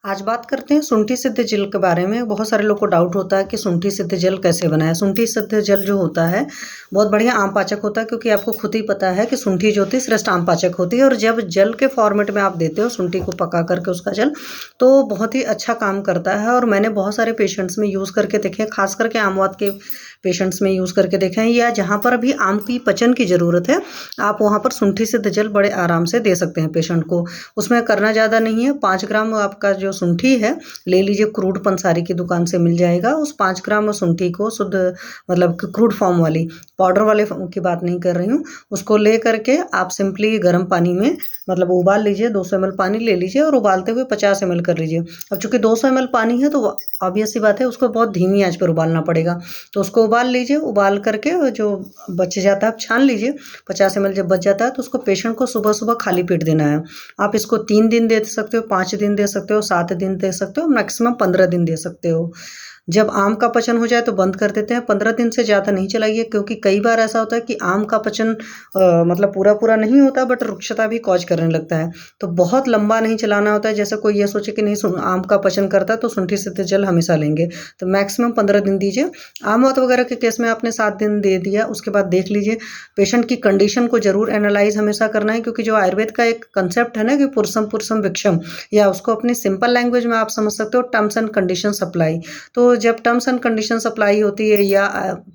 आज बात करते हैं शुंठी सिद्ध जल के बारे में। बहुत सारे लोग को डाउट होता है कि शुंठी सिद्ध जल कैसे बनाएं। शुंठी सिद्ध जल जो होता है बहुत बढ़िया आम पाचक होता है, क्योंकि आपको खुद ही पता है कि शुंठी जो होती है श्रेष्ठ आम पाचक होती है। और जब जल के फॉर्मेट में आप देते हो शुंठी को पका करके उसका जल, तो बहुत ही अच्छा काम करता है। और मैंने बहुत सारे पेशेंट्स में यूज़ करके देखे हैं, खास करके आमवात के पेशेंट्स में यूज़ करके देखे हैं, या जहाँ पर भी आम की पचन की ज़रूरत है आप वहाँ पर शुंठी सिद्ध जल बड़े आराम से दे सकते हैं पेशेंट को। उसमें करना ज़्यादा नहीं है। 5 ग्राम आपका जो शुंठी है ले लीजिए, क्रूड पंसारी की दुकान से मिल जाएगा। उस 5 ग्राम शुंठी को शुद्ध, मतलब क्रूड फॉर्म वाली, पाउडर वाले की बात नहीं कर रही हूँ, उसको ले करके आप सिंपली गर्म पानी में मतलब उबाल लीजिए। 200 ml पानी ले लीजिए और उबालते हुए 50 ml कर लीजिए। अब चूंकि 200 ml पानी है तो ऑब्वियस सी बात है उसको बहुत धीमी आंच पर उबालना पड़ेगा। तो उसको उबाल लीजिए। उबाल करके जो बच जाता है आप छान लीजिए। 50 ml जब बच जाता है तो उसको पेशेंट को सुबह सुबह खाली पेट देना है। आप इसको 3 दिन दे सकते हो, 5 दिन दे सकते हो, 7 दिन दे सकते हो, मैक्सिमम 15 दिन दे सकते हो। जब आम का पचन हो जाए तो बंद कर देते हैं। 15 दिन से ज़्यादा नहीं चलाइए, क्योंकि कई बार ऐसा होता है कि आम का पचन मतलब पूरा पूरा नहीं होता, बट रुक्षता भी कॉज करने लगता है। तो बहुत लंबा नहीं चलाना होता है। जैसे कोई ये सोचे कि नहीं आम का पचन करता है तो शुंठी सिद्ध जल हमेशा लेंगे, तो मैक्सिमम 15 दिन दीजिए। आमवत वगैरह के केस में आपने 7 दिन दे दिया, उसके बाद देख लीजिए। पेशेंट की कंडीशन को जरूर एनालाइज हमेशा करना है, क्योंकि जो आयुर्वेद का एक कंसेप्ट है ना कि पुरुषम पुरुषम विक्षम, या उसको अपनी सिंपल लैंग्वेज में आप समझ सकते हो टर्म्स एंड कंडीशन सप्लाई। तो जब टर्म्स एंड कंडीशन सप्लाई होती है, या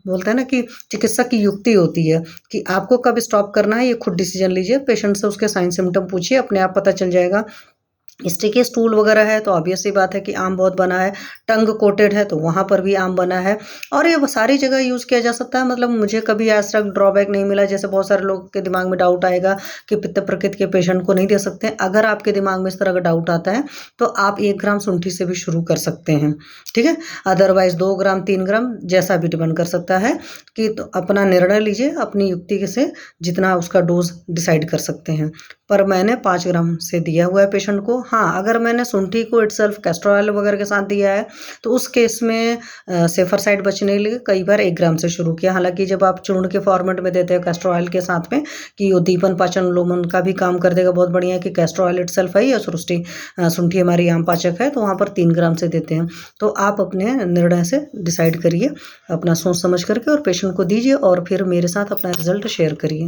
बोलते हैं ना कि चिकित्सक की युक्ति होती है कि आपको कब स्टॉप करना है, ये खुद डिसीजन लीजिए। पेशेंट से उसके साइन सिम्टम पूछिए, अपने आप पता चल जाएगा। स्टिकी स्टूल वगैरह है तो ऑब्वियस सी बात है कि आम बहुत बना है। टंग कोटेड है तो वहाँ पर भी आम बना है। और ये सारी जगह यूज़ किया जा सकता है। मतलब मुझे कभी आज तक ड्रॉबैक नहीं मिला। जैसे बहुत सारे लोग के दिमाग में डाउट आएगा कि पित्त प्रकृति के पेशेंट को नहीं दे सकते। अगर आपके दिमाग में इस तरह का डाउट आता है तो आप 1 ग्राम शुंठी से भी शुरू कर सकते हैं, ठीक है। अदरवाइज 2 ग्राम 3 ग्राम जैसा भी डिपेंड कर सकता है, कि तो अपना निर्णय लीजिए, अपनी युक्ति से जितना उसका डोज डिसाइड कर सकते हैं। पर मैंने 5 ग्राम से दिया हुआ है पेशेंट को। हाँ, अगर मैंने शुंठी को इटसेल्फ कैस्टर ऑयल वगैरह के साथ दिया है तो उस केस में सेफर साइड बचने के लिए कई बार 1 ग्राम से शुरू किया। हालांकि जब आप चूर्ण के फॉर्मेट में देते हैं कैस्टर ऑयल के साथ में, कि उद्दीपन पाचन लोमन का भी काम कर देगा, बहुत बढ़िया है कि कैस्टर ऑयल इटसेल्फ है, या शुंठी हमारी आम पाचक है, तो वहाँ पर 3 ग्राम से देते हैं। तो आप अपने निर्णय से डिसाइड करिए, अपना सोच समझ करके, और पेशेंट को दीजिए, और फिर मेरे साथ अपना रिजल्ट शेयर करिए।